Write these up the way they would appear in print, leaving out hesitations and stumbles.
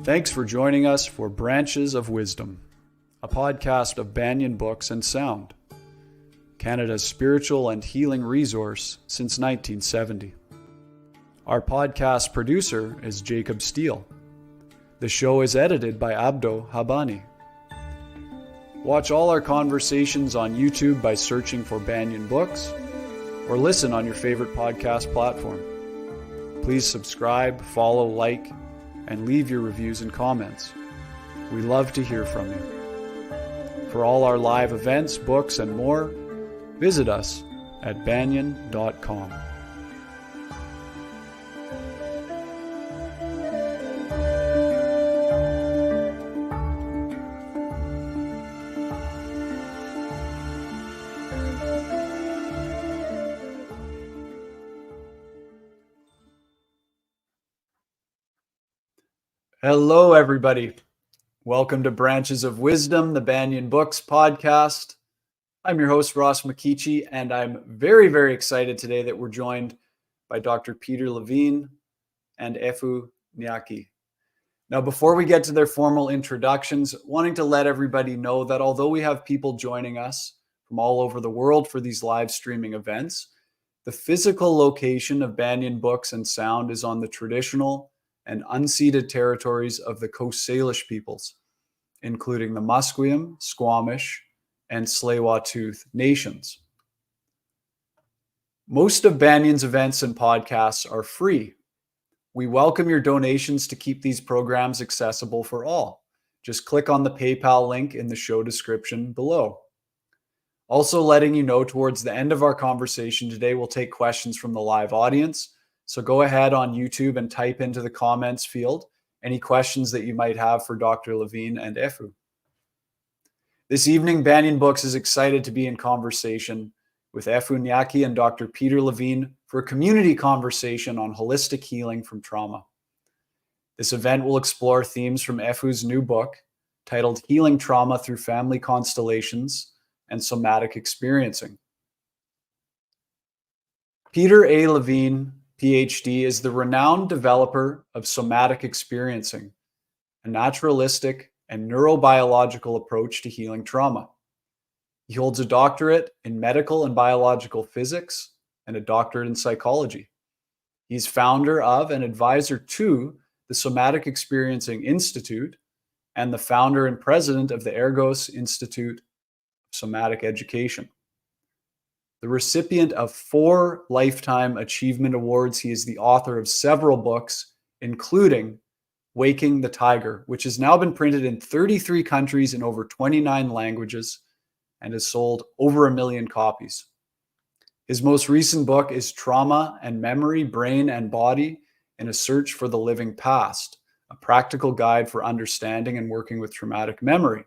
Thanks for joining us for Branches of Wisdom, a podcast of Banyan Books and Sound, Canada's spiritual and healing resource since 1970. Our podcast producer is Jacob Steele. The show is edited by Abdo Habani. Watch all our conversations on YouTube by searching for Banyan Books, or listen on your favorite podcast platform. Please subscribe, follow, like, and leave your reviews and comments. We love to hear from you. For all our live events, books, and more, visit us at banyan.com. Hello, everybody. Welcome to Branches of Wisdom, the Banyan Books podcast. I'm your host, Ross McKeechee, and I'm very, very excited today that we're joined by Dr. Peter Levine and Efu Nyaki. Now, before we get to their formal introductions, wanting to let everybody know that although we have people joining us from all over the world for these live streaming events, the physical location of Banyan Books and Sound is on the traditional and unceded territories of the Coast Salish peoples, including the Musqueam, Squamish, and Tsleil-Waututh nations. Most of Banyan's events and podcasts are free. We welcome your donations to keep these programs accessible for all. Just click on the PayPal link in the show description below. Also letting you know, towards the end of our conversation today, we'll take questions from the live audience. So go ahead on YouTube and type into the comments field any questions that you might have for Dr. Levine and Efu. This evening, Banyan Books is excited to be in conversation with Efu Nyaki and Dr. Peter Levine for a community conversation on holistic healing from trauma. This event will explore themes from Efu's new book titled Healing Trauma Through Family Constellations and Somatic Experiencing. Peter A. Levine, PhD, is the renowned developer of Somatic Experiencing, a naturalistic and neurobiological approach to healing trauma. He holds a doctorate in medical and biological physics and a doctorate in psychology. He's founder of and advisor to the Somatic Experiencing Institute and the founder and president of the Ergos Institute of Somatic Education. The recipient of 4 Lifetime Achievement Awards, he is the author of several books, including Waking the Tiger, which has now been printed in 33 countries in over 29 languages and has sold over 1 million copies. His most recent book is Trauma and Memory, Brain and Body in a Search for the Living Past, a practical guide for understanding and working with traumatic memory.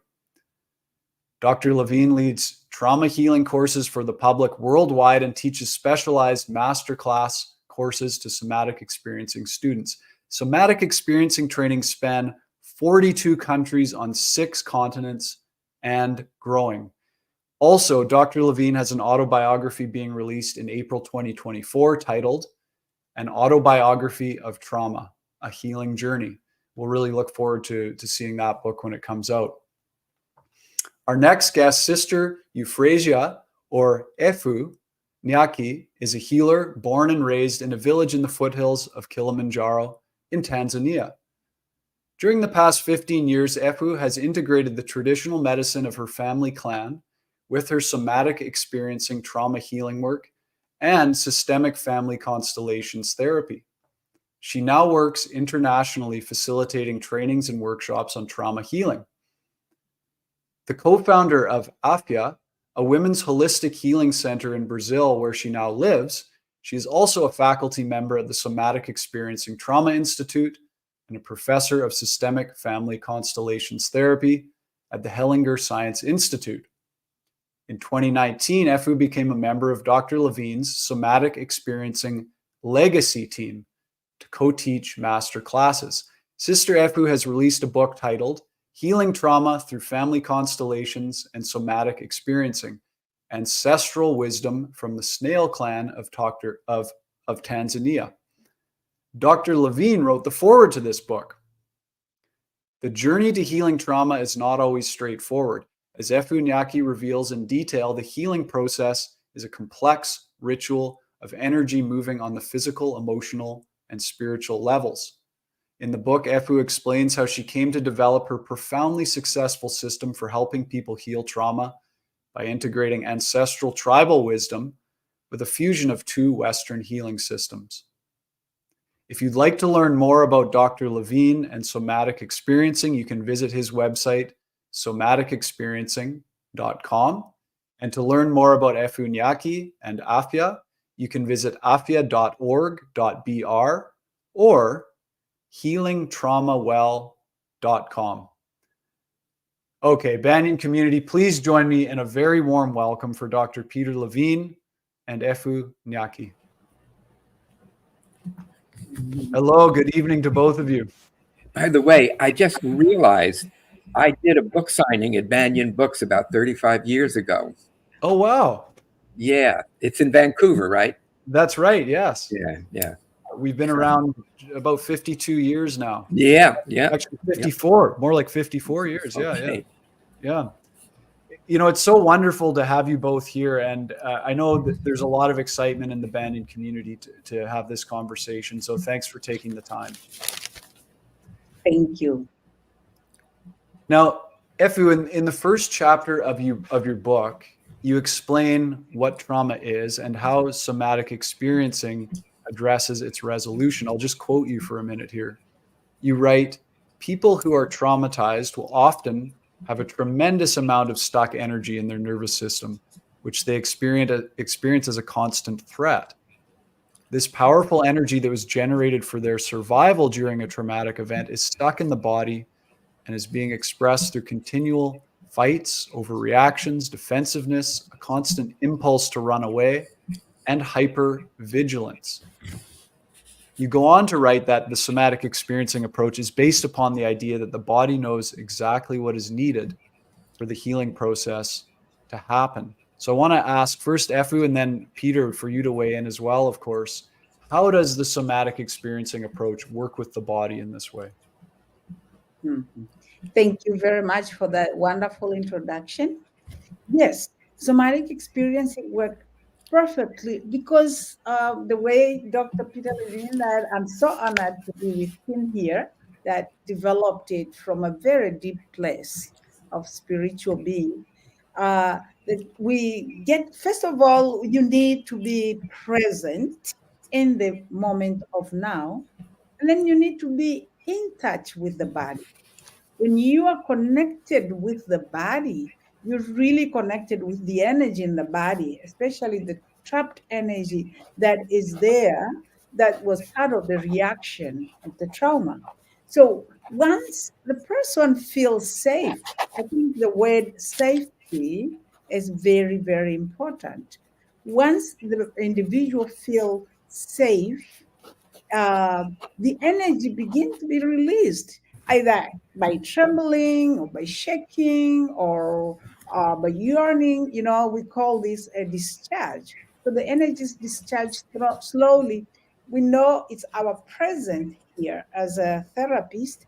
Dr. Levine leads trauma healing courses for the public worldwide and teaches specialized masterclass courses to somatic experiencing students. Somatic experiencing trainings span 42 countries on 6 continents and growing. Also, Dr. Levine has an autobiography being released in April 2024 titled An Autobiography of Trauma, A Healing Journey. We'll really look forward to seeing that book when it comes out. Our next guest, Sister Euphrasia, or Efu Nyaki, is a healer born and raised in a village in the foothills of Kilimanjaro in Tanzania. During the past 15 years, Efu has integrated the traditional medicine of her family clan with her somatic experiencing trauma healing work and systemic family constellations therapy. She now works internationally facilitating trainings and workshops on trauma healing. The co-founder of AFYA, a women's holistic healing center in Brazil where she now lives, she is also a faculty member at the Somatic Experiencing Trauma Institute and a professor of systemic family constellations therapy at the Hellinger Science Institute. In 2019, Efu became a member of Dr. Levine's Somatic Experiencing Legacy team to co-teach master classes. Sister Efu has released a book titled Healing Trauma Through Family Constellations and Somatic Experiencing, Ancestral Wisdom from the Snail Clan of Tanzania. Dr. Levine wrote the foreword to this book. The journey to healing trauma is not always straightforward. As Efu Nyaki reveals in detail, the healing process is a complex ritual of energy moving on the physical, emotional, and spiritual levels. In the book, Efu explains how she came to develop her profoundly successful system for helping people heal trauma by integrating ancestral tribal wisdom with a fusion of two Western healing systems. If you'd like to learn more about Dr. Levine and somatic experiencing, you can visit his website, somaticexperiencing.com. And to learn more about Efu Nyaki and AFYA, you can visit afya.org.br or healingtraumawell.com. Okay, Banyan community, please join me in a very warm welcome for Dr. Peter Levine and Efu Nyaki. Hello, good evening to both of you. By the way, I just realized I did a book signing at Banyan Books about 35 years ago. Oh, wow. Yeah, it's in Vancouver, right? That's right, yes. Yeah. We've been around about 52 years now. Yeah. Actually, 54, more like 54 years. Okay. Yeah. You know, it's so wonderful to have you both here. And I know that there's a lot of excitement in the Banyan community to have this conversation. So thanks for taking the time. Thank you. Now, Efu, in the first chapter of your book, you explain what trauma is and how somatic experiencing addresses its resolution. I'll just quote you for a minute here. You write, "People who are traumatized will often have a tremendous amount of stuck energy in their nervous system, which they experience as a constant threat. This powerful energy that was generated for their survival during a traumatic event is stuck in the body and is being expressed through continual fights, overreactions, defensiveness, a constant impulse to run away, and hypervigilance." You go on to write that the somatic experiencing approach is based upon the idea that the body knows exactly what is needed for the healing process to happen. So I want to ask first Efu and then Peter for you to weigh in as well, of course. How does the somatic experiencing approach work with the body in this way? Thank you very much for that wonderful introduction. Yes, somatic experiencing works perfectly because the way Dr. Peter Levine, that I'm so honored to be with him here, that developed it from a very deep place of spiritual being. That we get, first of all, you need to be present in the moment of now, and then you need to be in touch with the body. When you are connected with the body, you're really connected with the energy in the body, especially the trapped energy that is there, that was part of the reaction of the trauma. So once the person feels safe, I think the word safety is very, very important. Once the individual feels safe, the energy begins to be released either by trembling or by shaking or by yearning. You know, we call this a discharge. So the energy is discharged slowly. We know it's our presence here as a therapist.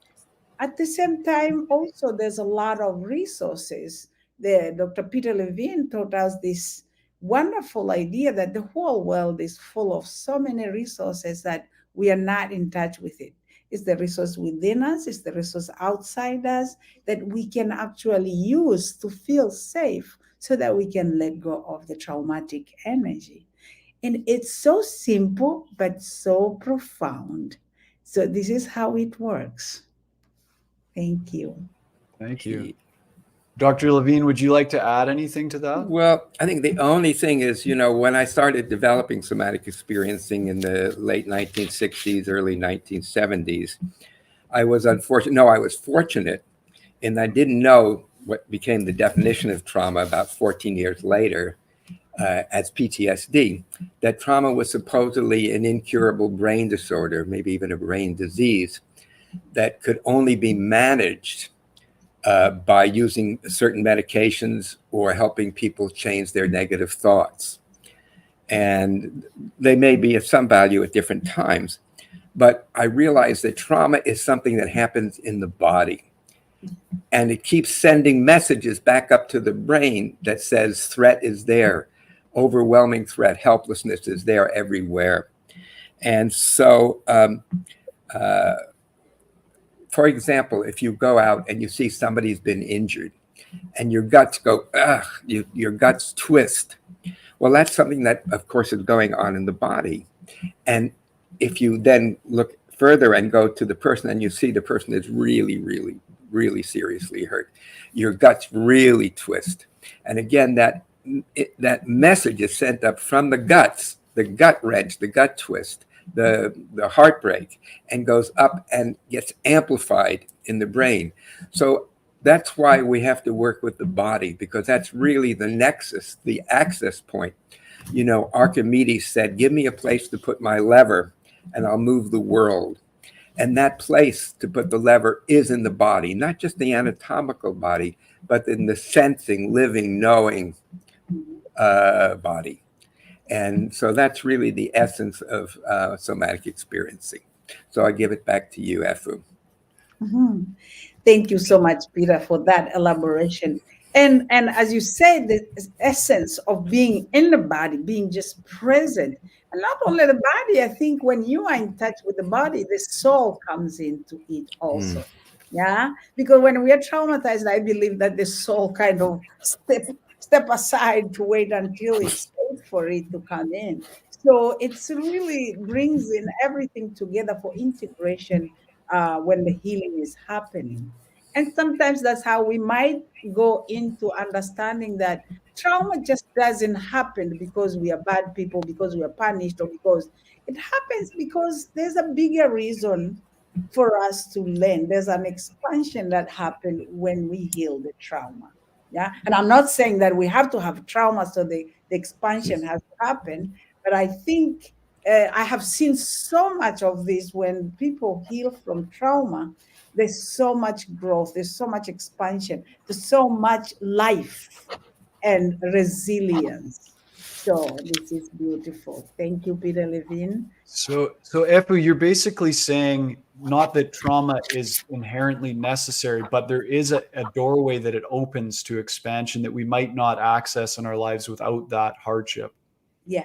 At the same time, also, there's a lot of resources there. Dr. Peter Levine taught us this wonderful idea that the whole world is full of so many resources that we are not in touch with it. It's the resource within us, it's the resource outside us that we can actually use to feel safe so that we can let go of the traumatic energy. And it's so simple, but so profound. So this is how it works. Thank you. Thank you. Dr. Levine, would you like to add anything to that? Well, I think the only thing is, when I started developing somatic experiencing in the late 1960s, early 1970s, I was fortunate in that I didn't know what became the definition of trauma about 14 years later as PTSD, that trauma was supposedly an incurable brain disorder, maybe even a brain disease, that could only be managed by using certain medications or helping people change their negative thoughts. And they may be of some value at different times. But I realized that trauma is something that happens in the body. And it keeps sending messages back up to the brain that says threat is there, overwhelming threat, helplessness is there everywhere. And so, for example, if you go out and you see somebody's been injured and your guts go, ugh, your guts twist. Well, that's something that, of course, is going on in the body. And if you then look further and go to the person and you see the person is really, really, really seriously hurt, your guts really twist. And again, that message is sent up from the guts, the gut wrench, the gut twist, the heartbreak, and goes up and gets amplified in the brain. So that's why we have to work with the body, because that's really the nexus, the access point. You know, Archimedes said, give me a place to put my lever and I'll move the world. And that place to put the lever is in the body, not just the anatomical body, but in the sensing, living, knowing body. And so that's really the essence of somatic experiencing. So I give it back to you, Efu. Mm-hmm. Thank you so much, Peter, for that elaboration. And as you said, the essence of being in the body, being just present, and not only the body. I think when you are in touch with the body, the soul comes into it also. Yeah, because when we are traumatized, I believe that the soul kind of step aside to wait until it's safe for it to come in. So it's really brings in everything together for integration when the healing is happening. And sometimes that's how we might go into understanding that trauma just doesn't happen because we are bad people, because we are punished, or because it happens because there's a bigger reason for us to learn. There's an expansion that happened when we heal the trauma. Yeah. And I'm not saying that we have to have trauma so the expansion has to happen, but I think I have seen so much of this when people heal from trauma. There's so much growth, there's so much expansion, there's so much life and resilience. So this is beautiful. Thank you, Peter Levine. So Efu, you're basically saying not that trauma is inherently necessary, but there is a doorway that it opens to expansion that we might not access in our lives without that hardship. Yeah.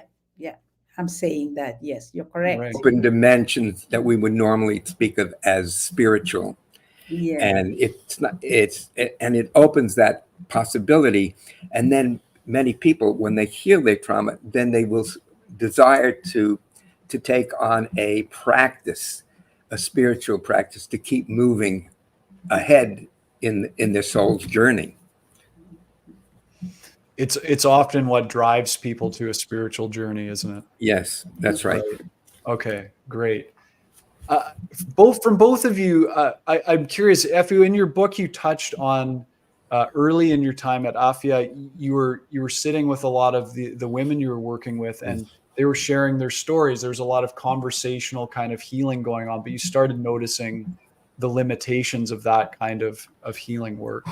I'm saying that. Yes, you're correct. Right. Open dimensions that we would normally speak of as spiritual. Yeah. And it opens that possibility. And then many people, when they heal their trauma, then they will desire to take on a practice, a spiritual practice, to keep moving ahead in their soul's journey. It's often what drives people to a spiritual journey, isn't it? Yes, that's right. Okay, great. From both of you, I'm curious, Efu, in your book, you touched on early in your time at AFYA, you were sitting with a lot of the women you were working with, and they were sharing their stories. There was a lot of conversational kind of healing going on, but you started noticing the limitations of that kind of healing work.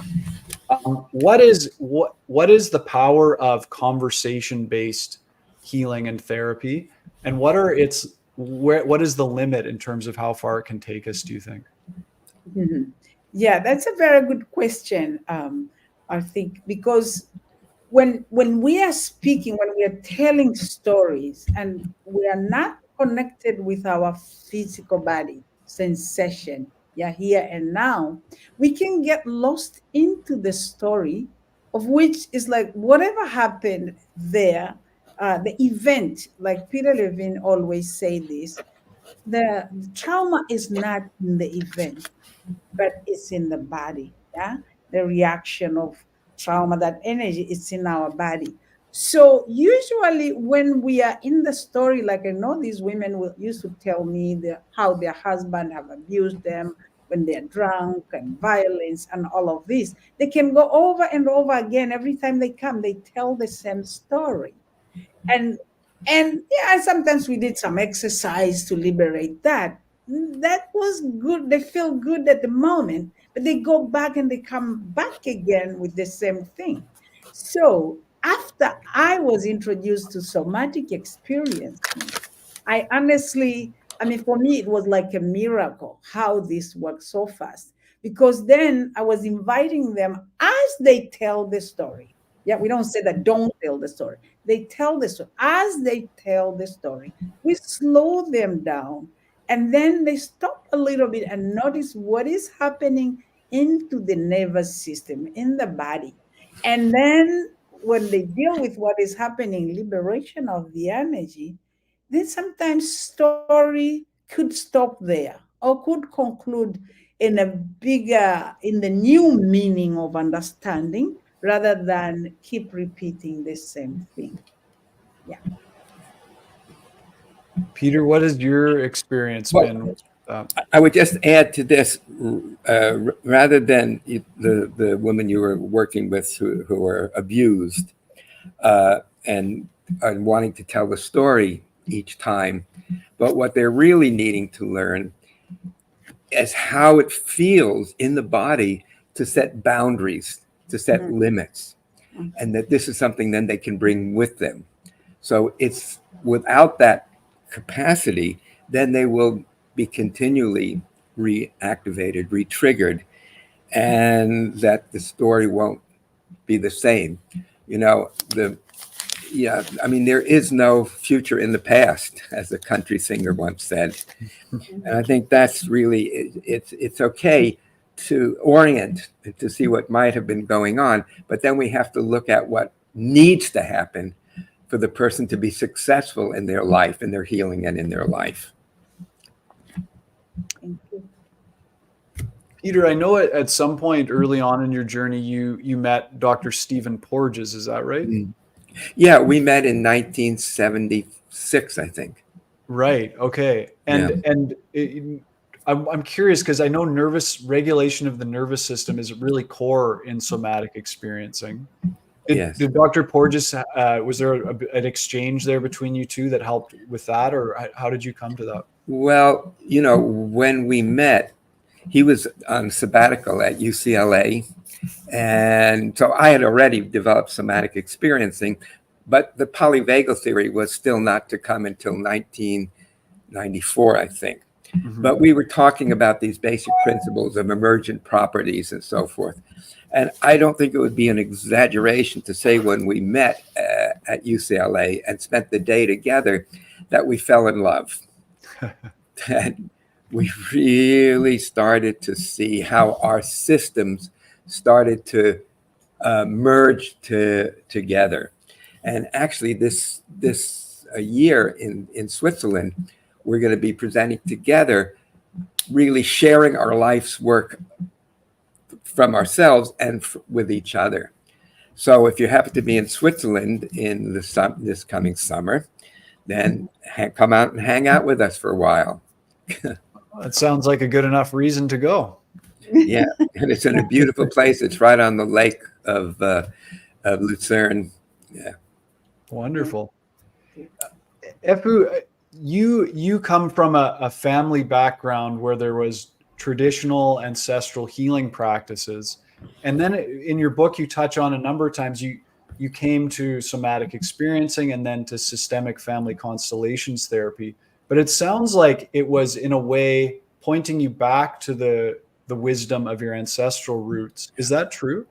What is the power of conversation-based healing and therapy, and what is the limit in terms of how far it can take us, do you think? Mm-hmm. Yeah, that's a very good question. I think because when we are speaking, when we are telling stories, and we are not connected with our physical body sensation, yeah, here and now, we can get lost into the story of which is like whatever happened there, the event, like Peter Levine always say this, the trauma is not in the event, but it's in the body. Yeah, the reaction of trauma, that energy, it's in our body. So usually when we are in the story, like I know these women used to tell me how their husband have abused them when they're drunk, and violence and all of this, they can go over and over again. Every time they come, they tell the same story. and yeah, sometimes we did some exercise to liberate that. That was good. They feel good at the moment, but they go back and they come back again with the same thing. So after I was introduced to somatic experiencing, I honestly, I mean, for me, it was like a miracle how this works so fast. because then I was inviting them as they tell the story. Yeah, we don't say that don't tell the story. They tell the story. As they tell the story, we slow them down, and then they stop a little bit and notice what is happening into the nervous system, in the body. And then when they deal with what is happening, liberation of the energy, then sometimes story could stop there or could conclude in a bigger, in the new meaning of understanding rather than keep repeating the same thing. Yeah. Peter, what has your experience Well, been with that? I would just add to this, rather than the women you were working with who were abused and wanting to tell the story each time, but what they're really needing to learn is how it feels in the body to set boundaries, to set limits, and that this is something then they can bring with them. So it's without that capacity, then they will be continually reactivated, re-triggered, and that the story won't be the same. You know, I mean, there is no future in the past, as a country singer once said. And I think that's really, it's okay to orient, to see what might have been going on, but then we have to look at what needs to happen for the person to be successful in their life, in their healing, and in their life. Thank you. Peter, I know at some point early on in your journey, you met Dr. Stephen Porges. Is that right? Yeah, we met in 1976, I think. Right. Okay. I'm curious because I know nervous regulation of the nervous system is really core in somatic experiencing. Did Dr. Porges, was there an exchange there between you two that helped with that, or how did you come to that? Well, you know, when we met, he was on sabbatical at UCLA. And so I had already developed somatic experiencing, but the polyvagal theory was still not to come until 1994, I think. Mm-hmm. But we were talking about these basic principles of emergent properties and so forth. And I don't think it would be an exaggeration to say when we met at UCLA and spent the day together that we fell in love. That we really started to see how our systems started to merge together. And actually this year in Switzerland, we're going to be presenting together, really sharing our life's work from ourselves and with each other. So if you happen to be in Switzerland in this coming summer, then come out and hang out with us for a while. That sounds like a good enough reason to go. Yeah, and it's in a beautiful place. It's right on the lake of Lucerne. Yeah. Wonderful. Efu, you come from a family background where there was traditional ancestral healing practices. And then in your book, you touch on a number of times you came to somatic experiencing and then to systemic family constellations therapy. But it sounds like it was in a way pointing you back to the wisdom of your ancestral roots. Is that true?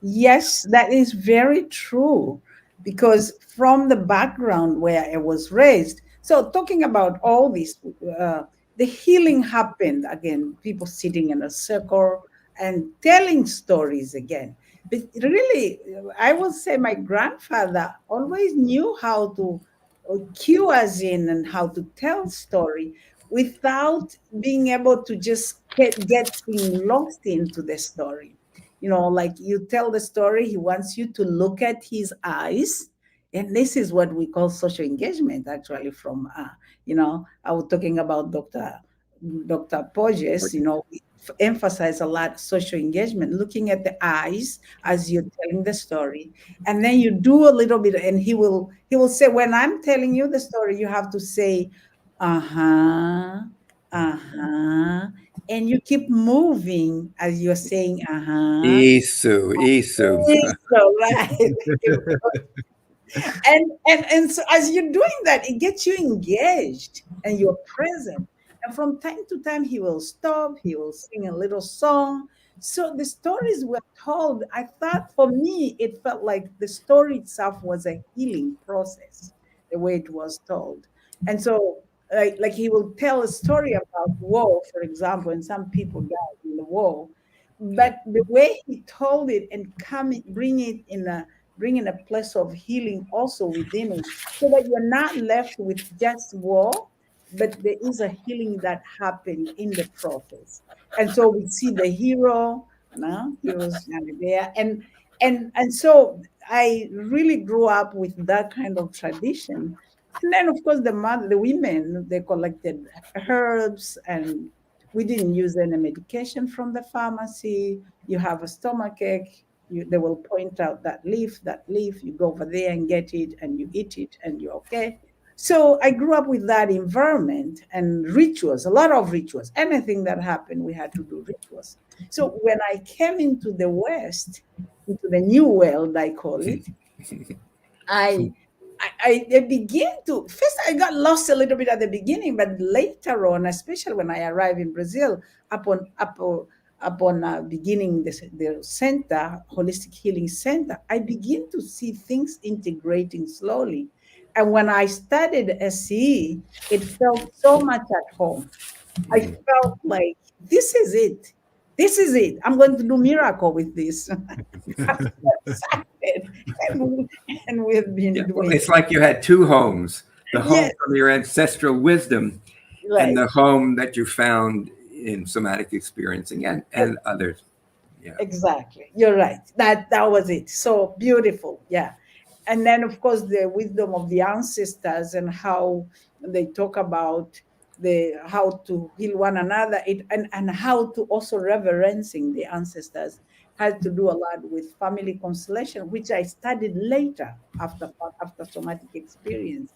Yes, that is very true. Because from the background where I was raised, so talking about all this, the healing happened again, people sitting in a circle and telling stories again. But really, I would say my grandfather always knew how to cue us in and how to tell story without being able to just getting lost into the story. You know, like you tell the story, he wants you to look at his eyes. And this is what we call social engagement, actually, from, I was talking about Dr. Porges, we emphasize a lot social engagement, looking at the eyes as you're telling the story. And then you do a little bit, and he will say, when I'm telling you the story, you have to say, uh-huh, uh-huh. And you keep moving as you're saying, uh-huh. Isu. Right. And so as you're doing that, it gets you engaged and you're present. And from time to time, he will stop, he will sing a little song. So the stories were told. I thought for me, it felt like the story itself was a healing process, the way it was told. And so, like he will tell a story about war, for example, and some people died in the war. But the way he told it and bring in a place of healing also within it, so that you're not left with just war, but there is a healing that happened in the process. And so we see the hero, heroes there, and so I really grew up with that kind of tradition. And then, of course, the women, they collected herbs, and we didn't use any medication from the pharmacy. You have a stomach ache, they will point out that leaf, you go over there and get it, and you eat it, and you're okay. So I grew up with that environment and rituals, a lot of rituals. Anything that happened, we had to do rituals. So when I came into the West, into the new world, I call it, I began to, first I got lost a little bit at the beginning, but later on, especially when I arrived in Brazil, upon beginning the center, Holistic Healing Center, I begin to see things integrating slowly. And when I studied SCE, it felt so much at home. I felt like, this is it. This is it. I'm going to do miracle with this. I'm so excited. And we've been doing it's like you had two homes, the home from your ancestral wisdom, right, and the home that you found in somatic experiencing and others. Yeah. Exactly. You're right. That was it. So beautiful. Yeah. And then, of course, the wisdom of the ancestors and how they talk about how to heal one another, and how to also reverencing the ancestors had to do a lot with family constellation, which I studied later after somatic experience.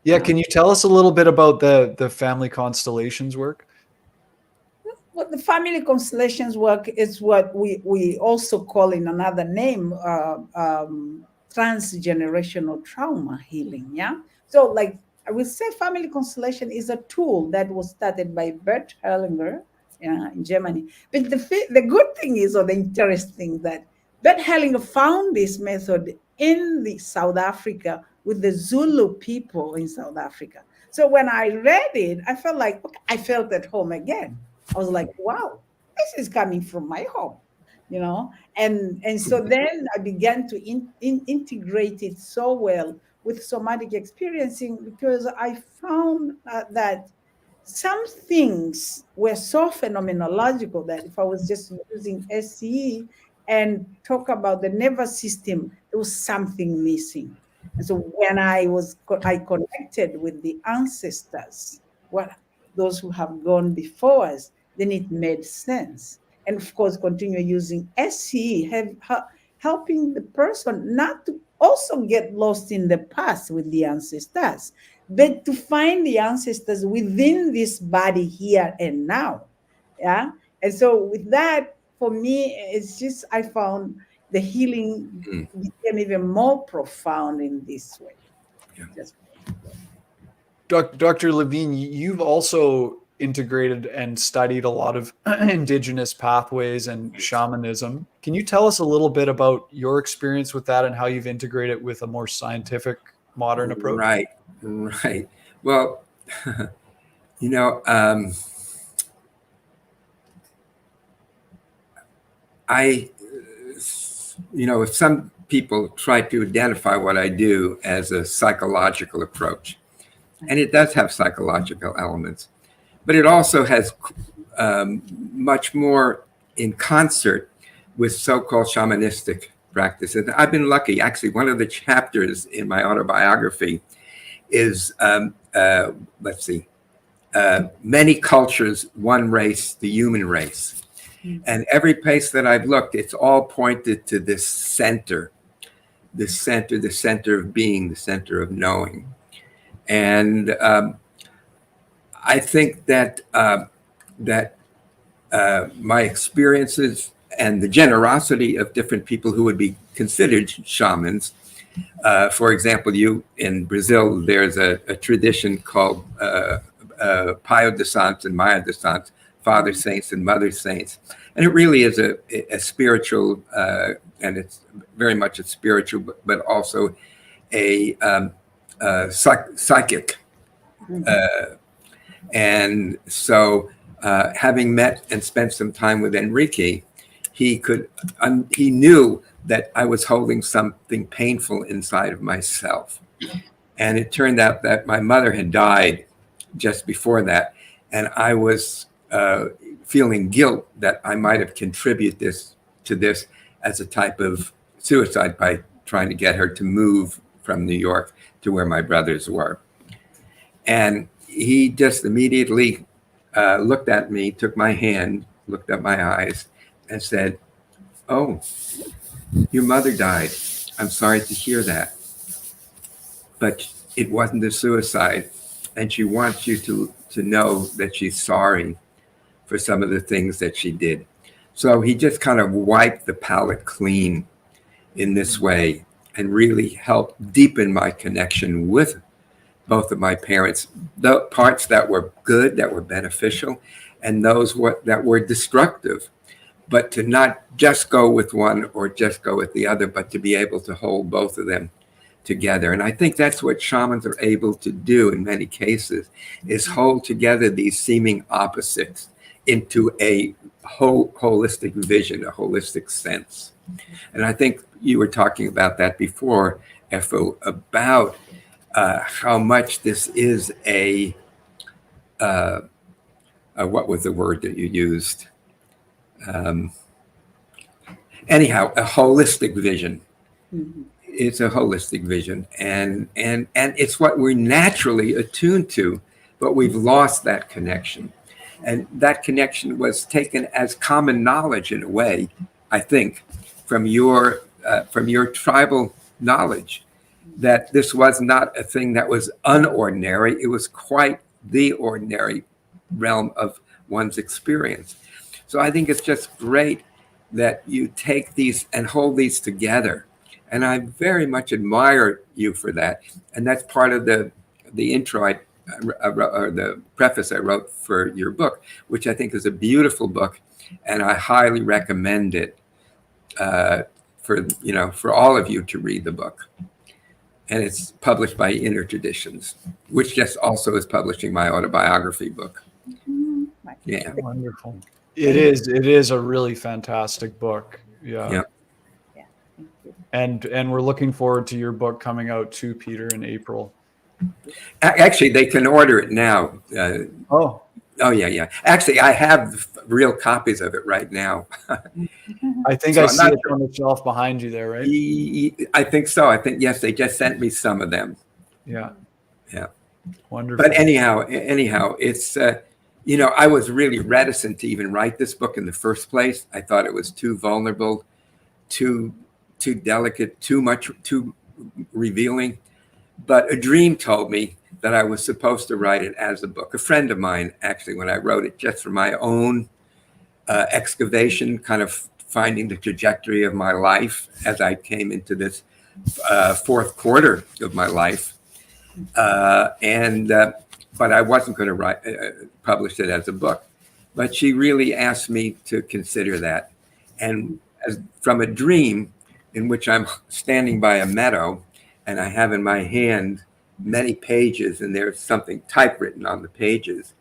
Yeah, can you tell us a little bit about the family constellations work? Well, the family constellations work is what we also call in another name transgenerational trauma healing. Yeah. So, like I will say, family constellation is a tool that was started by Bert Hellinger in Germany. But the good thing is, or the interesting, that Bert Hellinger found this method in the South Africa with the Zulu people in South Africa. So when I read it, I felt like, okay, I felt at home again. I was like, wow, this is coming from my home, and so then I began to integrate it so well with somatic experiencing, because I found that some things were so phenomenological that if I was just using SCE and talk about the nervous system, there was something missing. And so when I connected with the ancestors, those who have gone before us, then it made sense. And of course, continue using SCE, helping the person not to also get lost in the past with the ancestors, but to find the ancestors within this body here and now. Yeah. And so with that, for me, it's just, I found the healing became even more profound in this way. Yeah. Dr. Levine, you've also integrated and studied a lot of indigenous pathways and shamanism. Can you tell us a little bit about your experience with that and how you've integrated with a more scientific, modern approach? Right. Well, if some people try to identify what I do as a psychological approach, and it does have psychological elements, but it also has much more in concert with so-called shamanistic practices. I've been lucky. Actually, one of the chapters in my autobiography is, many cultures, one race, the human race. And every place that I've looked, it's all pointed to this center, the center of being, the center of knowing. And I think that my experiences and the generosity of different people who would be considered shamans. For example, in Brazil, there's a tradition called Pio de Saints and Maya de Saints, Father Saints and Mother Saints. And it really is a spiritual, and it's very much a spiritual, but also a psychic. And so having met and spent some time with Enrique, he knew that I was holding something painful inside of myself. And it turned out that my mother had died just before that. And I was feeling guilt that I might have contributed to this as a type of suicide by trying to get her to move from New York to where my brothers were. And he just immediately looked at me, took my hand, looked at my eyes, and said, "Oh, your mother died. I'm sorry to hear that. But it wasn't a suicide. And she wants you to know that she's sorry for some of the things that she did." So he just kind of wiped the palate clean in this way and really helped deepen my connection with both of my parents, the parts that were good, that were beneficial, and those that were destructive. But to not just go with one or just go with the other, but to be able to hold both of them together. And I think that's what shamans are able to do in many cases, is hold together these seeming opposites into a holistic vision, a holistic sense. And I think you were talking about that before, Efu, about how much this is what was the word that you used? Anyhow, a holistic vision. Mm-hmm. It's a holistic vision, and it's what we're naturally attuned to, but we've lost that connection. And that connection was taken as common knowledge in a way, I think, from your tribal knowledge, that this was not a thing that was unordinary. It was quite the ordinary realm of one's experience. So I think it's just great that you take these and hold these together. And I very much admire you for that. And that's part of the intro or the preface I wrote for your book, which I think is a beautiful book. And I highly recommend it for all of you to read the book. And it's published by Inner Traditions, which just also is publishing my autobiography book. Yeah. Wonderful. It is a really fantastic book. Yeah. And we're looking forward to your book coming out too, Peter, in April. Actually, they can order it now. Oh, yeah. Actually, I have real copies of it right now. I think so I see it on the shelf behind you there, right? I think so. I think, yes, they just sent me some of them. Yeah. Wonderful. But anyhow, it's, I was really reticent to even write this book in the first place. I thought it was too vulnerable, too delicate, too revealing. But a dream told me that I was supposed to write it as a book. A friend of mine, actually, when I wrote it just for my own excavation, kind of finding the trajectory of my life as I came into this fourth quarter of my life. But I wasn't going to publish it as a book. But she really asked me to consider that. And from a dream in which I'm standing by a meadow and I have in my hand many pages and there's something typewritten on the pages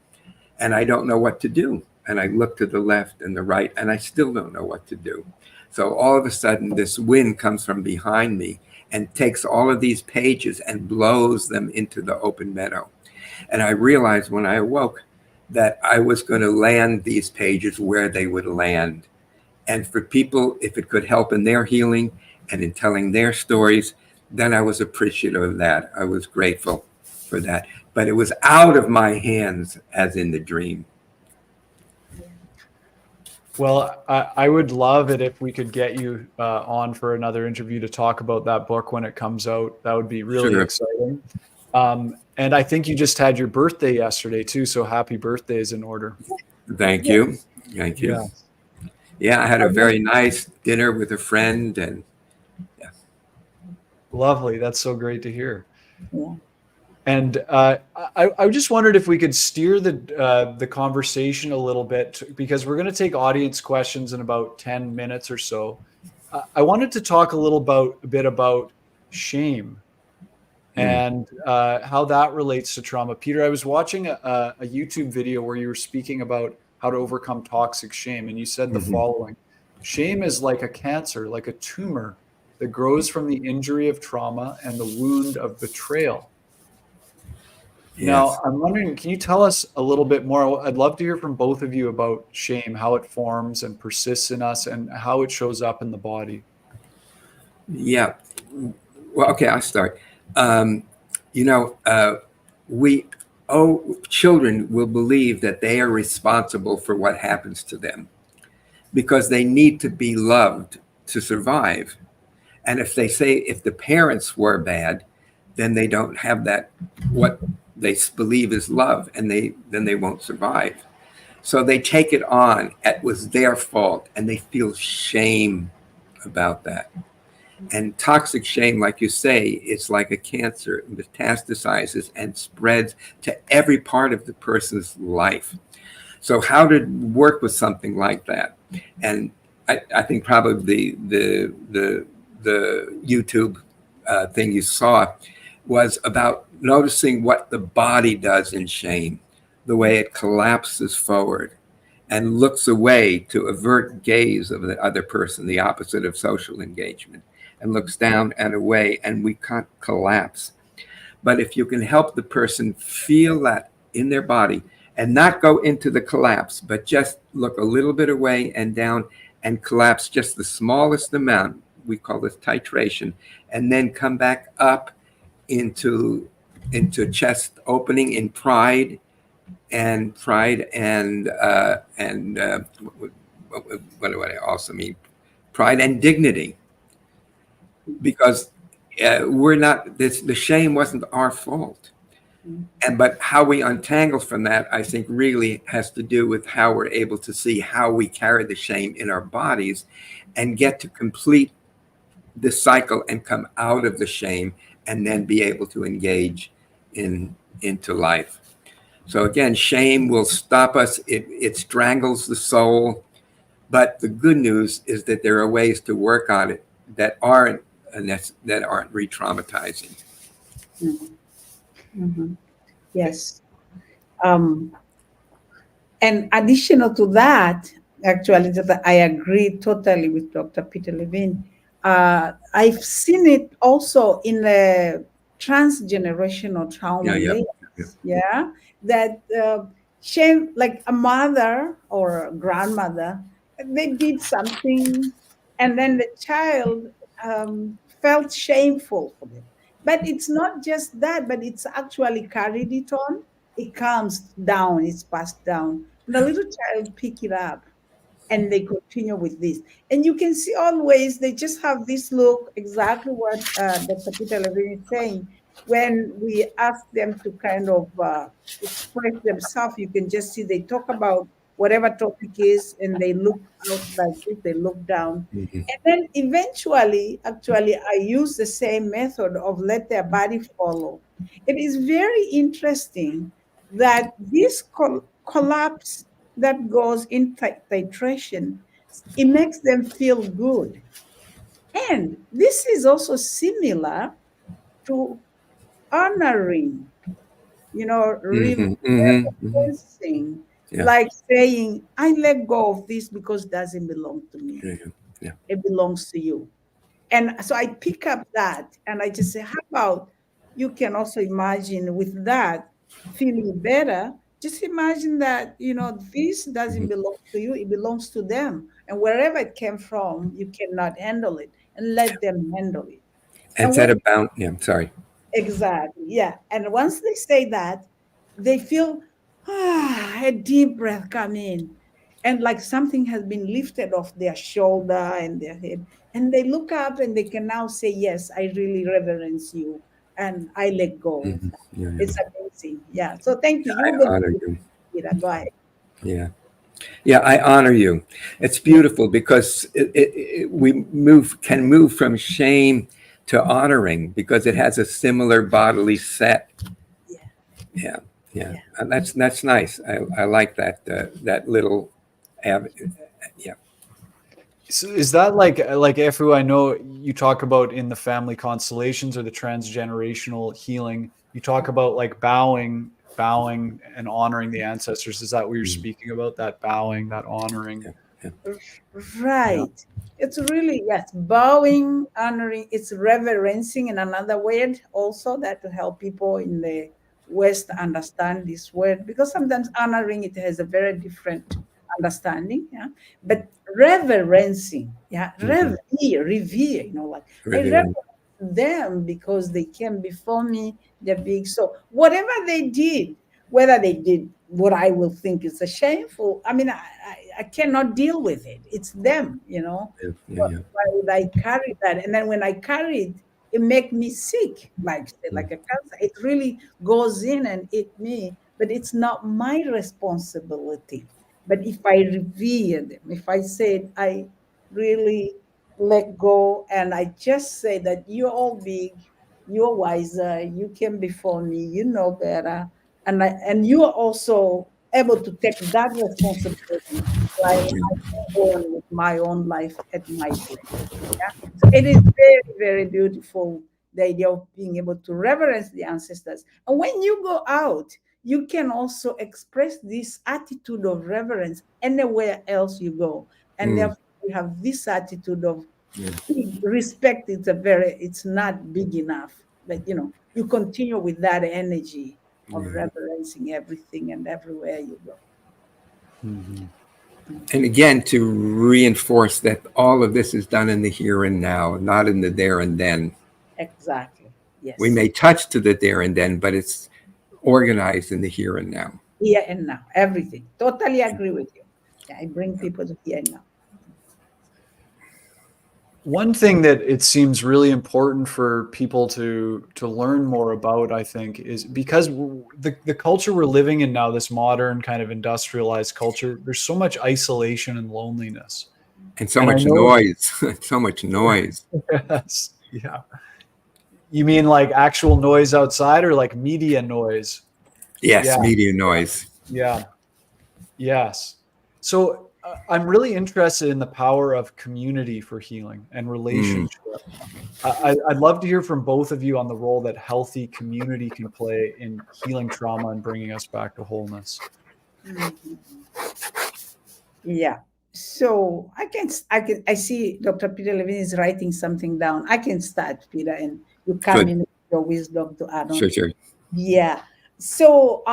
and I don't know what to do. And I look to the left and the right and I still don't know what to do. So all of a sudden this wind comes from behind me and takes all of these pages and blows them into the open meadow. And I realized when I awoke that I was going to land these pages where they would land. And for people, if it could help in their healing and in telling their stories, then I was appreciative of that. I was grateful for that. But it was out of my hands as in the dream. Well, I would love it if we could get you on for another interview to talk about that book when it comes out. That would be really exciting. And I think you just had your birthday yesterday too. So happy birthday is in order. Thank you. Thank you. Yeah, I had a very nice dinner with a friend and lovely. That's so great to hear. Yeah. And I just wondered if we could steer the conversation a little bit, because we're going to take audience questions in about 10 minutes or so. I wanted to talk a bit about shame and how that relates to trauma. Peter, I was watching a YouTube video where you were speaking about how to overcome toxic shame, and you said the following: shame is like a cancer, like a tumor that grows from the injury of trauma and the wound of betrayal. Yes. Now, I'm wondering, can you tell us a little bit more? I'd love to hear from both of you about shame, how it forms and persists in us, and how it shows up in the body. Yeah. Well, okay, I'll start. Children will believe that they are responsible for what happens to them because they need to be loved to survive. And if the parents were bad, then they don't have that, what they believe is love, and then they won't survive. So they take it on. It was their fault, and they feel shame about that. And toxic shame, like you say, it's like a cancer. It metastasizes and spreads to every part of the person's life. So how to work with something like that? And I think probably the YouTube thing you saw was about noticing what the body does in shame, the way it collapses forward and looks away to avert gaze of the other person, the opposite of social engagement, and looks down and away, and we can't collapse. But if you can help the person feel that in their body and not go into the collapse, but just look a little bit away and down and collapse just the smallest amount, we call this titration, and then come back up into chest opening in pride and what do I also mean? Pride and dignity, because we're not. The shame wasn't our fault, but how we untangle from that, I think, really has to do with how we're able to see how we carry the shame in our bodies, and get to complete the cycle and come out of the shame, and then be able to engage into life. So again, shame will stop us. It strangles the soul. But the good news is that there are ways to work on it that aren't re-traumatizing. Yes. And additional to that, actually, that I agree totally with Dr. Peter Levine. I've seen it also in the transgenerational trauma. That shame, like a mother or a grandmother, they did something, and then the child felt shameful for them. But it's not just that, but it's actually carried it on. It comes down, it's passed down. And the little child pick it up, and they continue with this. And you can see always they just have this look, exactly what Dr. Peter Levine is saying. When we ask them to kind of express themselves, you can just see they talk about whatever topic is, and they look out like this, they look down. And then eventually, actually, I use the same method of let their body follow. It is very interesting that this collapse that goes in titration, it makes them feel good. And this is also similar to honoring, reinforcing, like saying, I let go of this because it doesn't belong to me. It belongs to you. And so I pick up that and I just say, how about you can also imagine with that feeling better. Just imagine that, this doesn't belong to you, it belongs to them. And wherever it came from, you cannot handle it, and let them handle it. And set a bound, I'm sorry. Exactly, yeah. And once they say that, they feel a deep breath come in. And like something has been lifted off their shoulder and their head. And they look up and they can now say, yes, I really reverence you. And I let go. It's amazing. Yeah. So thank you. I honor you. Go ahead. Yeah, I honor you. It's beautiful because we can move from shame to honoring because it has a similar bodily set Yeah, yeah, Yeah. and that's nice. I like that that little, yeah. So is that like Efu, I know you talk about in the family constellations or the transgenerational healing, you talk about like bowing and honoring the ancestors. Is that what you're speaking about? That bowing, that honoring? Yeah. Yeah. Right. It's really, yes, bowing, honoring, it's reverencing in another word also that to help people in the West understand this word, because sometimes honoring it has a very different understanding. Yeah. But reverencing, yeah, revere, like I reverence Revealing. them because they came before me, they're big. So whatever they did, whether they did what I will think is a shameful, I mean, I cannot deal with it. It's them. Yeah, yeah, But yeah. why would I carry that? And then when I carry it, it make me sick, like a cancer. It really goes in and eat me, but it's not my responsibility. But if I revere them, if I said I really let go and I just say that you're all big, you're wiser, you came before me, you know better, and you are also able to take that responsibility, like I go on with my own life at my place. Yeah. So it is very, very beautiful, the idea of being able to reverence the ancestors. And when you go out, you can also express this attitude of reverence anywhere else you go. And Mm, therefore you have this attitude of yeah, respect. It's not big enough, but you continue with that energy of yeah. reverencing everything and everywhere you go. Mhm. And again, to reinforce that all of this is done in the here and now, not in the there and then. Exactly. We Yes. may touch to the there and then, but it's organized in the here and now. Here and now. Everything. Totally agree with you. Yeah, I bring people to here and now. One thing that it seems really important for people to learn more about, I think, is because the culture we're living in now, this modern kind of industrialized culture, there's so much isolation and loneliness. And so And I much know, noise, so much noise. yes, yeah. You mean like actual noise outside or like media noise? Yes, Yeah, media noise. yeah, yes. So I'm really interested in the power of community for healing and Mm, relationship. I'd love to hear from both of you on the role that healthy community can play in healing trauma and bringing us back to wholeness. Mhm. Yeah. So I see Dr. Peter Levine is writing something down. I can start, Peter, and you come good. in with your wisdom to add on. Sure, sure. Yeah. So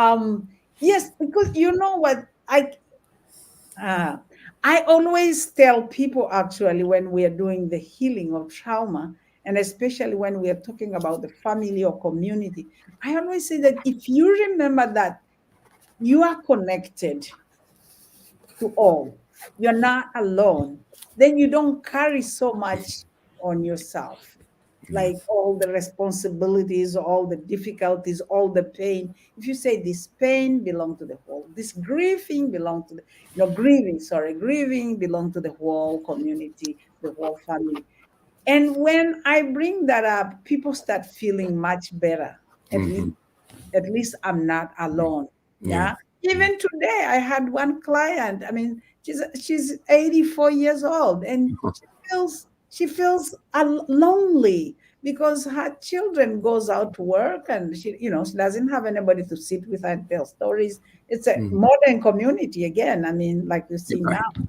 yes, because you know what uh, I always tell people actually when we are doing the healing of trauma, and especially when we are talking about the family or community, I always say that if you remember that you are connected to all, you're not alone, then you don't carry so much on yourself, Yeah. like all the responsibilities, all the difficulties, all the pain. If you say this pain belong to the whole, this grieving belong to the, grieving belong to the whole community, the whole family. And when I bring that up, people start feeling much better. At least Hmm. at least I'm not alone. Yeah. Yeah. Even today, I had one client. I mean, she's 84 years old, and she feels lonely because her children goes out to work, and she doesn't have anybody to sit with her and tell stories. It's a Mm, modern community again. I mean, like you you're see now. right.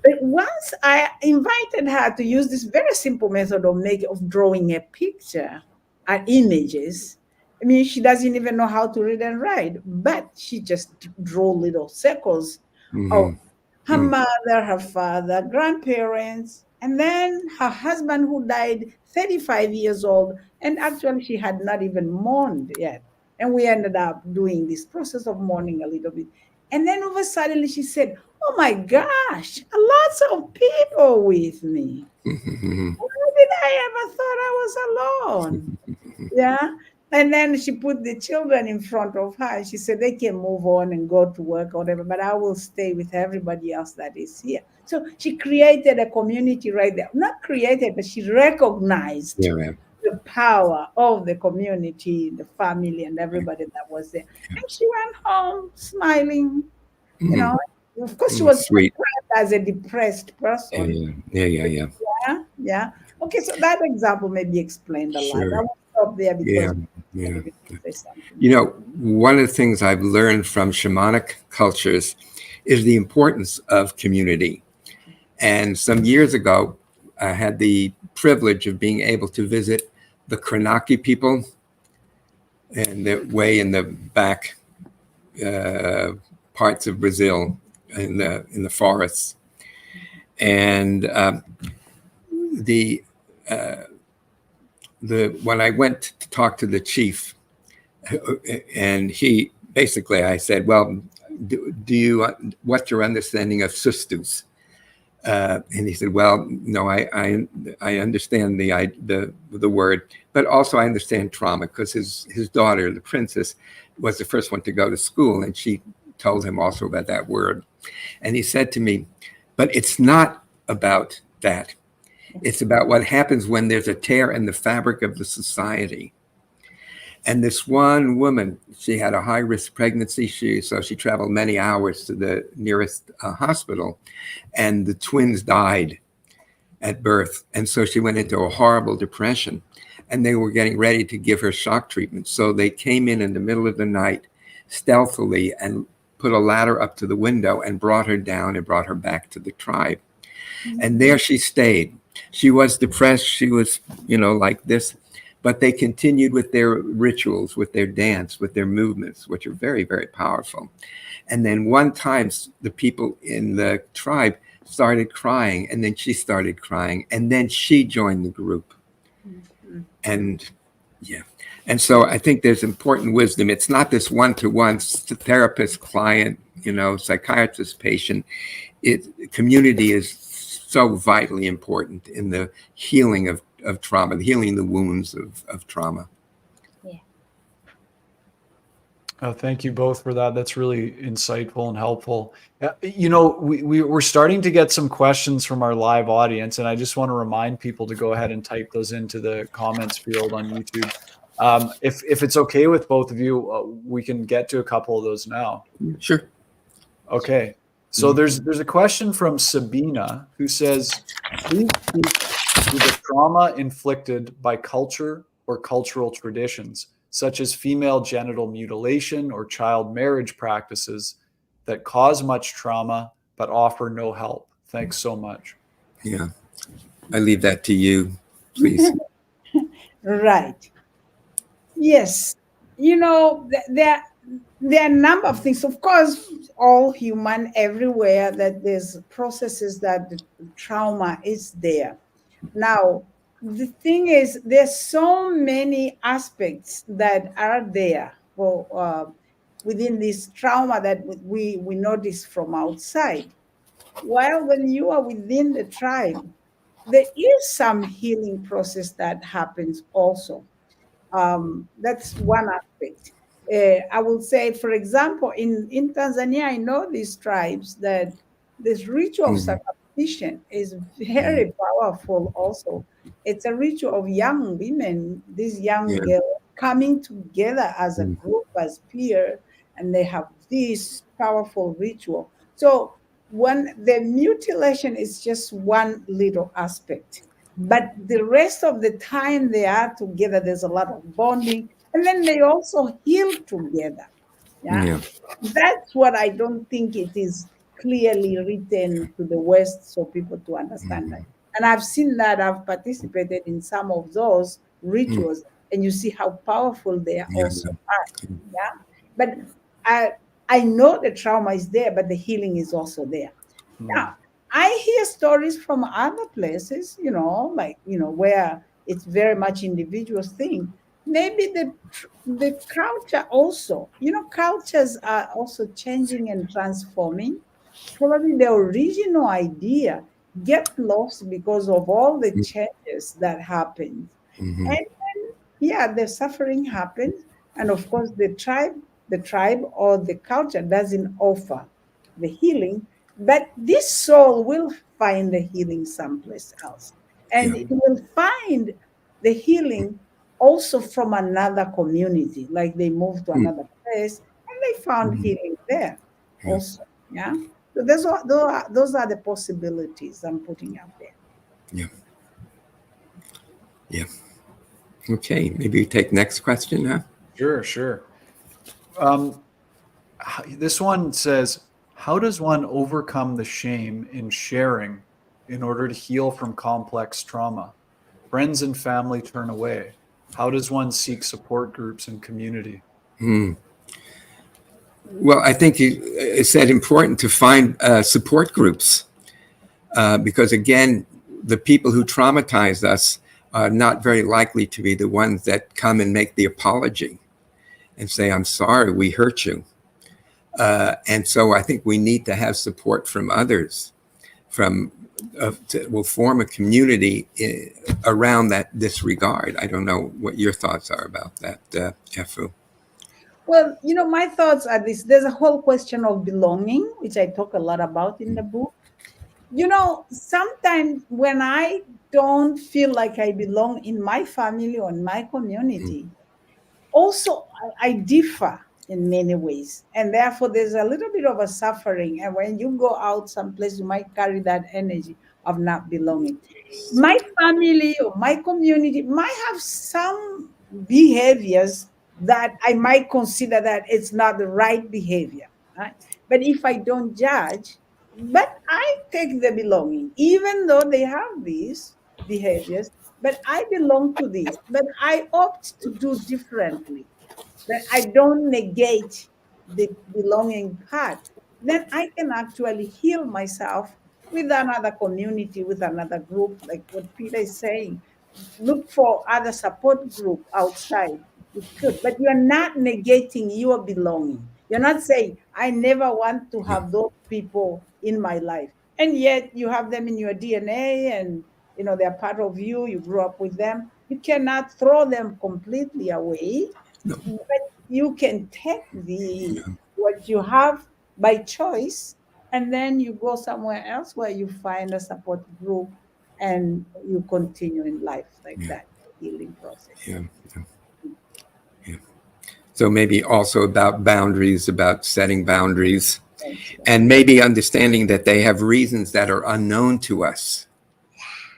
But once I invited her to use this very simple method of drawing a picture and images. I mean, she doesn't even know how to read and write, but she just draw little circles of Hmm. her mother, her father, grandparents, and then her husband who died 35 years old. And actually, she had not even mourned yet. And we ended up doing this process of mourning a little bit. And then over suddenly she said, "Oh my gosh, lots of people with me. Hmm. Why did I ever thought I was alone?" Yeah. And then she put the children in front of her and she said they can move on and go to work or whatever, but I will stay with everybody else that is here. So she created a community right there. Not created, but she recognized Yeah, man. the the power of the community, the family, and everybody that was there. And she went home smiling, you know. Of course, she was Sweet. as a depressed person. Yeah. Yeah. Okay, so that example maybe explained a lot. Sure. I will stop there because Yeah. say something. You know, one of the things I've learned from shamanic cultures is the importance of community. And some years ago, I had the privilege of being able to visit the Kranaki people, and they're way in the back parts of Brazil, in the forests. And when I went to talk to the chief, and he basically, I said, well, do you, what's your understanding of sustus? And he said, well, no, I understand the word, but also I understand trauma, because his daughter, the princess, was the first one to go to school, and she told him also about that word. And he said to me, but it's not about that. It's about what happens when there's a tear in the fabric of the society. And this one woman, she had a high-risk pregnancy, so she traveled many hours to the nearest hospital, and the twins died at birth. And so she went into a horrible depression, and they were getting ready to give her shock treatment. So they came in the middle of the night, stealthily, and put a ladder up to the window and brought her down and brought her back to the tribe. And there she stayed. She was depressed. She was, like this. But they continued with their rituals, with their dance, with their movements, which are very, very powerful. And then one time, the people in the tribe started crying, and then she started crying, and then she joined the group. And and so I think there's important wisdom. It's not this one-to-one therapist, client, psychiatrist, patient. Community is so vitally important in the healing of trauma, healing the wounds of trauma. Thank you both for that. That's really insightful and helpful. We're starting to get some questions from our live audience, and I just want to remind people to go ahead and type those into the comments field on YouTube. If it's okay with both of you, we can get to a couple of those now. Sure. Okay. So there's a question from Sabina, who says, please speak to the trauma inflicted by culture or cultural traditions, such as female genital mutilation or child marriage practices that cause much trauma but offer no help. Thanks so much. Yeah. I leave that to you, please. Right. Yes. There are a number of things. Of course, all human, everywhere, that there's processes that the trauma is there. Now, the thing is, there's so many aspects that are there within this trauma that we notice from outside. While when you are within the tribe, there is some healing process that happens also. That's one aspect. I will say, for example, in Tanzania, I know these tribes that this ritual of circumcision is very powerful also. It's a ritual of young women, these young girls coming together as a group, as peers, and they have this powerful ritual. So when the mutilation is just one little aspect, but the rest of the time they are together, there's a lot of bonding, and then they also heal together. Yeah. That's what I don't think it is clearly written to the West so people to understand that. And I've seen that. I've participated in some of those rituals, and you see how powerful they also are. Yeah. But I know the trauma is there, but the healing is also there. Now, I hear stories from other places, where it's very much individual thing. Maybe the culture also, cultures are also changing and transforming. Probably the original idea get lost because of all the changes that happen. And then, the suffering happens. And of course, the tribe or the culture doesn't offer the healing, but this soul will find the healing someplace else. And it will find the healing also from another community, like they moved to another place and they found healing there also. Yeah. So those are the possibilities I'm putting out there. Yeah. Yeah. Okay. Maybe you take next question now. Sure. This one says, how does one overcome the shame in sharing in order to heal from complex trauma? Friends and family turn away. How does one seek support groups and community? Well, I think you said important to find support groups because, again, the people who traumatize us are not very likely to be the ones that come and make the apology and say, I'm sorry, we hurt you. And so I think we need to have support from others, we'll form a community around that disregard. I don't know what your thoughts are about that, Efu. Well, my thoughts are this. There's a whole question of belonging, which I talk a lot about in the book. Sometimes when I don't feel like I belong in my family or in my community, also I differ in many ways. And therefore, there's a little bit of a suffering. And when you go out someplace, you might carry that energy of not belonging. My family or my community might have some behaviors that I might consider that it's not the right behavior. Right? But if I don't judge, but I take the belonging, even though they have these behaviors, but I belong to this, but I opt to do differently. That I don't negate the belonging part, then I can actually heal myself with another community, with another group, like what Peter is saying. Look for other support group outside. You could, but you're not negating your belonging. You're not saying, I never want to have those people in my life. And yet you have them in your DNA and they're part of you, you grew up with them. You cannot throw them completely away. No. But you can take what you have by choice, and then you go somewhere else where you find a support group and you continue in life like that healing process. Yeah. So maybe also about boundaries, about setting boundaries, and maybe understanding that they have reasons that are unknown to us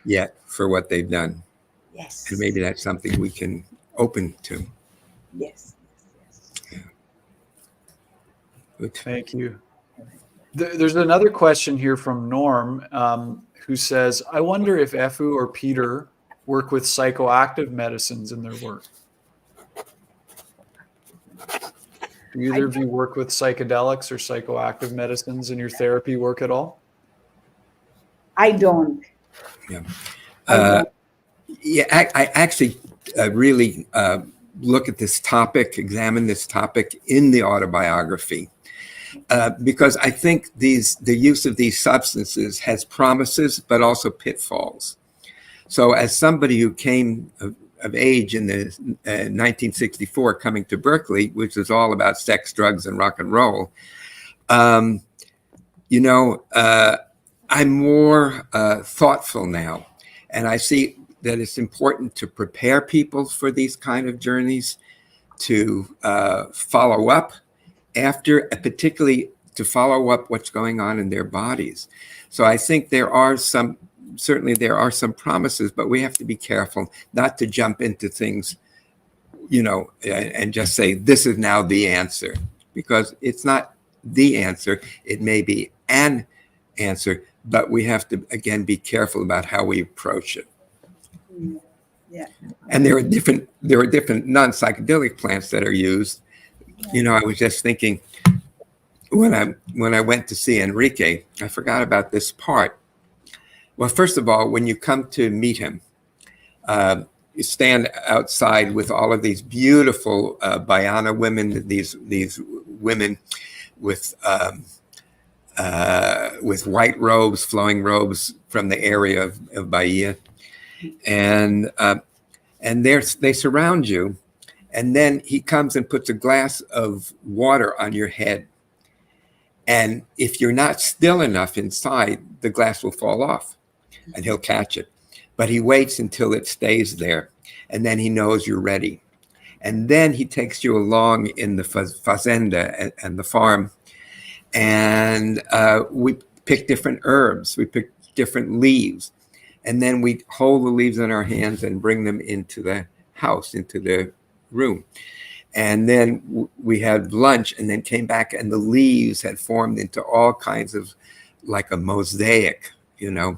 yet for what they've done. Yes. And maybe that's something we can open to. Yes. Yeah. Thank you. There's another question here from Norm who says, I wonder if Efu or Peter work with psychoactive medicines in their work. Do either of you work with psychedelics or psychoactive medicines in your therapy work at all? I don't. Yeah. I actually really look at this topic, examine this topic in the autobiography, because I think the use of these substances has promises, but also pitfalls. So as somebody who came of age in the 1964, coming to Berkeley, which was all about sex, drugs, and rock and roll, I'm more thoughtful now. And I see that it's important to prepare people for these kind of journeys, to follow up after, particularly to follow up what's going on in their bodies. So I think certainly there are some promises, but we have to be careful not to jump into things, and just say, this is now the answer, because it's not the answer. It may be an answer, but we have to, again, be careful about how we approach it. Yeah. And there are different non-psychedelic plants that are used. I was just thinking, when I went to see Enrique, I forgot about this part. Well, first of all, when you come to meet him, you stand outside with all of these beautiful Bayana women, these women with white robes, flowing robes from the area of Bahia, and they surround you, and then he comes and puts a glass of water on your head, and if you're not still enough inside, the glass will fall off. And he'll catch it. But he waits until it stays there. and then he knows you're ready. And then he takes you along in the fazenda and the farm, and we pick different herbs, we pick different leaves, and then we hold the leaves in our hands and bring them into the house, into the room. And then we had lunch, and then came back, and the leaves had formed into all kinds of, like a mosaic, you know.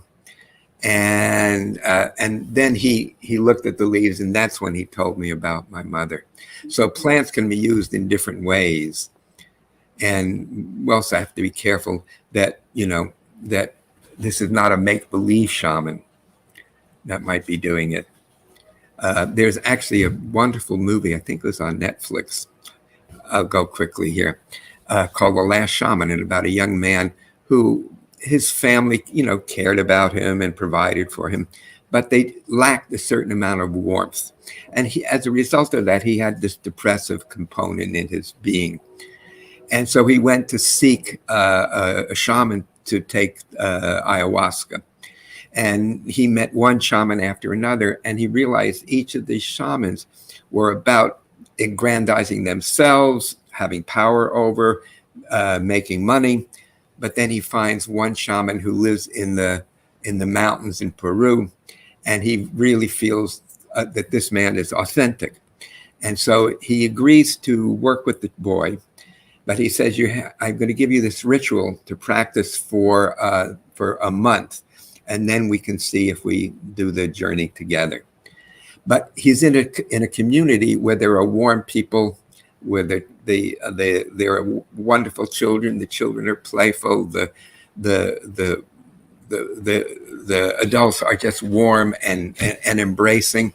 And then he looked at the leaves, and that's when he told me about my mother. So plants can be used in different ways, and we also have to be careful that, you know, that this is not a make-believe shaman that might be doing it. There's actually a wonderful movie, I think it was on Netflix. I'll go quickly here, called The Last Shaman, and about a young man who, his family, you know, cared about him and provided for him, but they lacked a certain amount of warmth. And he, as a result of that, he had this depressive component in his being. And so he went to seek a shaman to take ayahuasca. And he met one shaman after another, and he realized each of these shamans were about aggrandizing themselves, having power over, making money. But then he finds one shaman who lives in the mountains in Peru, and he really feels that this man is authentic. And so he agrees to work with the boy, but he says, I'm going to give you this ritual to practice for a month, and then we can see if we do the journey together. But he's in a community where there are warm people, where there are wonderful children. The children are playful. The adults are just warm and embracing,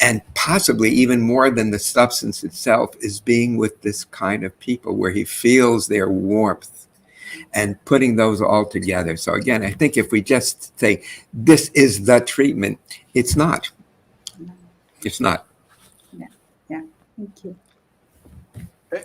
and possibly even more than the substance itself is being with this kind of people where he feels their warmth, and putting those all together. So again, I think if we just say this is the treatment, it's not. It's not. Yeah. Thank you.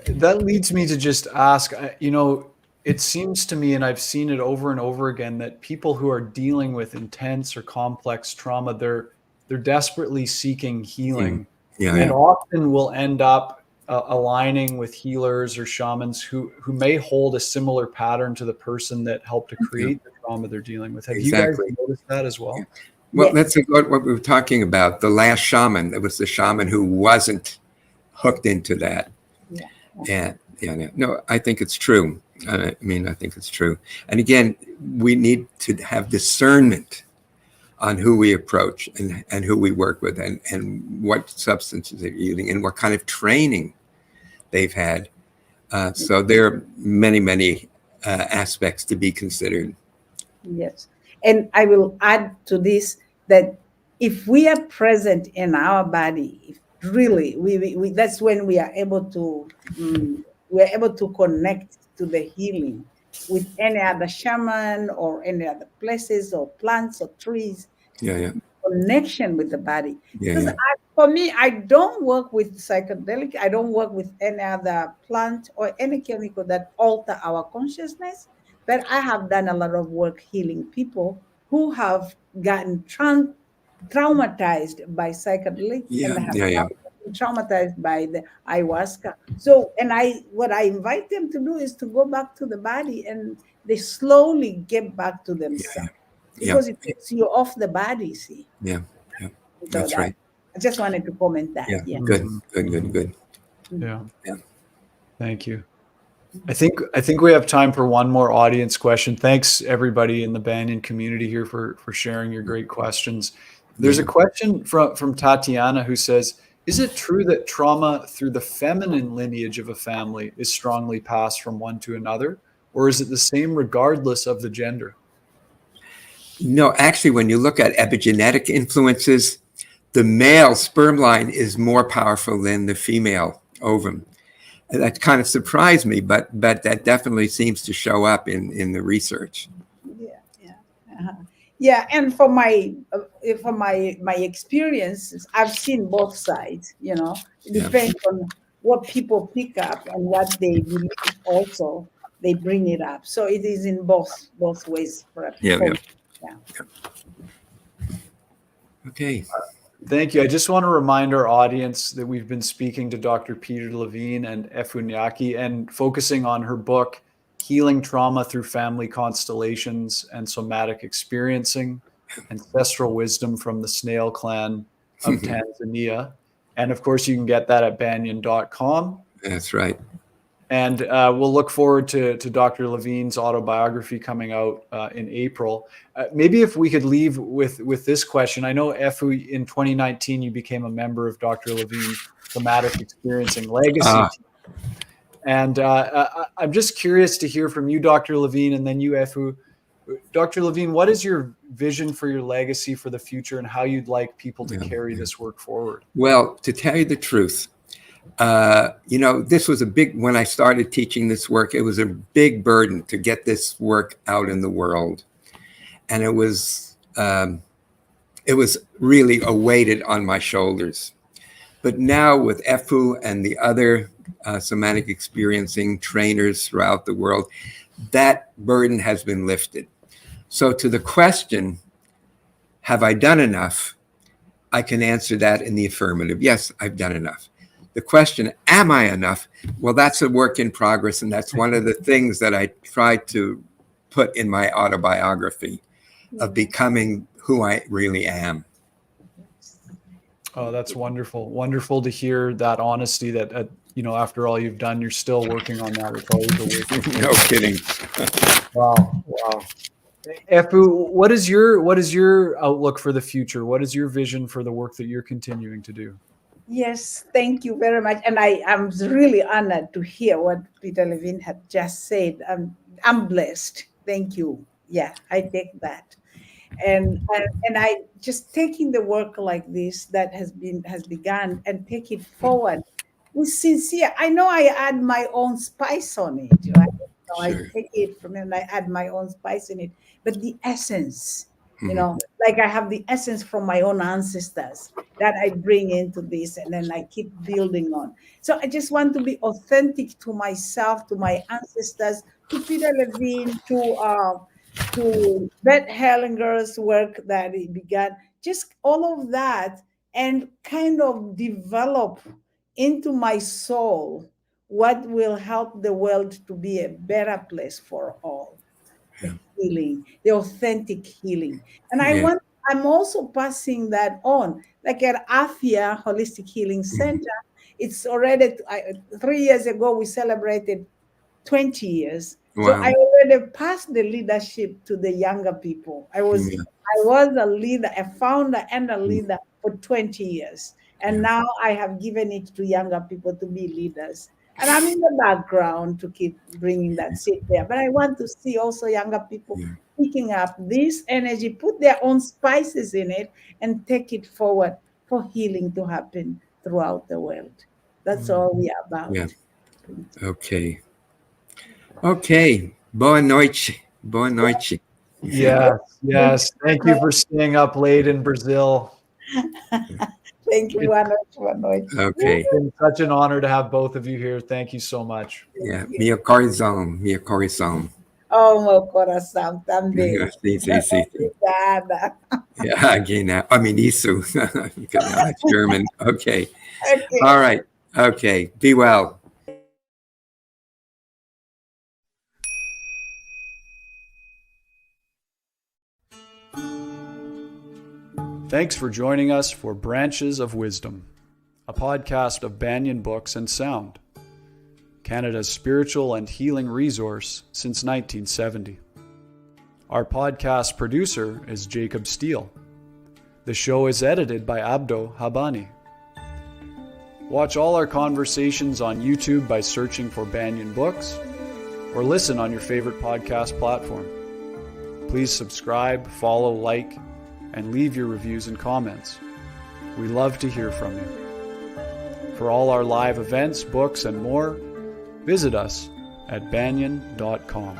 That leads me to just ask, you know, it seems to me, and I've seen it over and over again, that people who are dealing with intense or complex trauma, they're desperately seeking healing, and often will end up aligning with healers or shamans who may hold a similar pattern to the person that helped to create the trauma they're dealing with. Have you guys noticed that as well? Well, that's what we were talking about. The last shaman, it was the shaman who wasn't hooked into that. No, I think it's true. I mean, I think it's true. And again, we need to have discernment on who we approach and who we work with, and what substances they're using and what kind of training they've had. So there are many aspects to be considered. Yes. And I will add to this that if we are present in our body, really, we that's when we are able to connect to the healing with any other shaman or any other places or plants or trees. Connection with the body. For me, I don't work with psychedelic. I don't work with any other plant or any chemical that alter our consciousness. But I have done a lot of work healing people who have gotten traumatized by psychedelic and have been traumatized by the ayahuasca. So, and what I invite them to do is to go back to the body, and they slowly get back to themselves. Because it takes you off the body, see. That's right. I just wanted to comment that. Good. Yeah. Thank you. I think we have time for one more audience question. Thanks everybody in the Banyan community here for sharing your great questions. There's a question from Tatiana who says, is it true that trauma through the feminine lineage of a family is strongly passed from one to another, or is it the same regardless of the gender? No, actually, when you look at epigenetic influences, the male sperm line is more powerful than the female ovum. And that kind of surprised me, but that definitely seems to show up in the research. And for my experiences, I've seen both sides. You know, it depends on what people pick up and what they believe. Also, they bring it up. So it is in both ways. Okay. Thank you. I just want to remind our audience that we've been speaking to Dr. Peter Levine and Efu Nyaki and focusing on her book, Healing Trauma Through Family Constellations and Somatic Experiencing, Ancestral Wisdom from the Snail Clan of Tanzania. And of course, you can get that at banyan.com. That's right. And we'll look forward to Dr. Levine's autobiography coming out in April. Maybe if we could leave with this question. I know, Efu, in 2019, you became a member of Dr. Levine's Somatic Experiencing Legacy. And I'm just curious to hear from you, Dr. Levine, and then you, Efu. Dr. Levine, what is your vision for your legacy for the future and how you'd like people to carry this work forward? Well, to tell you the truth, this was when I started teaching this work, it was a big burden to get this work out in the world. And it was really a weight on my shoulders. But now with Efu and the other somatic experiencing trainers throughout the world, that burden has been lifted. So to the question, have I done enough? I can answer that in the affirmative. Yes, I've done enough. The question, am I enough? Well, that's a work in progress. And that's one of the things that I try to put in my autobiography of becoming who I really am. Oh, that's wonderful. Wonderful to hear that honesty that, after all you've done, you're still working on that. It's always a work. No kidding. Wow. Efu, what is your outlook for the future? What is your vision for the work that you're continuing to do? Yes, thank you very much. And I am really honored to hear what Peter Levine had just said. I'm blessed. Thank you. Yeah, I take that. And I just taking the work like this that has begun and take it forward with sincere. I know I add my own spice on it, right? So sure. I take it from it and I add my own spice in it. But the essence, like I have the essence from my own ancestors that I bring into this, and then I keep building on. So I just want to be authentic to myself, to my ancestors, to Peter Levine, to Bert Hellinger's work that he began, just all of that, and kind of develop into my soul what will help the world to be a better place for all. The healing, the authentic healing. And I'm also passing that on. Like at AFYA, Holistic Healing Center, it's already, 3 years ago, we celebrated 20 years. Wow. So I already passed the leadership to the younger people. I was a leader, a founder and a leader for 20 years. And now I have given it to younger people to be leaders. And I'm in the background to keep bringing that seed there. But I want to see also younger people picking up this energy, put their own spices in it, and take it forward for healing to happen throughout the world. That's all we are about. Yeah. Okay. Boa noite. Boa noite. Yes. Thank you for staying up late in Brazil. Thank you, Boa noite. Okay. It's been such an honor to have both of you here. Thank you so much. Yeah, meu coração. Oh, meu coração também. Sim. Obrigada. Yeah, again, I mean, isso. That's German. Okay. All right. Okay. Be well. Thanks for joining us for Branches of Wisdom, a podcast of Banyan Books and Sound, Canada's spiritual and healing resource since 1970. Our podcast producer is Jacob Steele. The show is edited by Abdo Habani. Watch all our conversations on YouTube by searching for Banyan Books, or listen on your favorite podcast platform. Please subscribe, follow, like, and leave your reviews and comments. We love to hear from you. For all our live events, books, and more, visit us at banyan.com.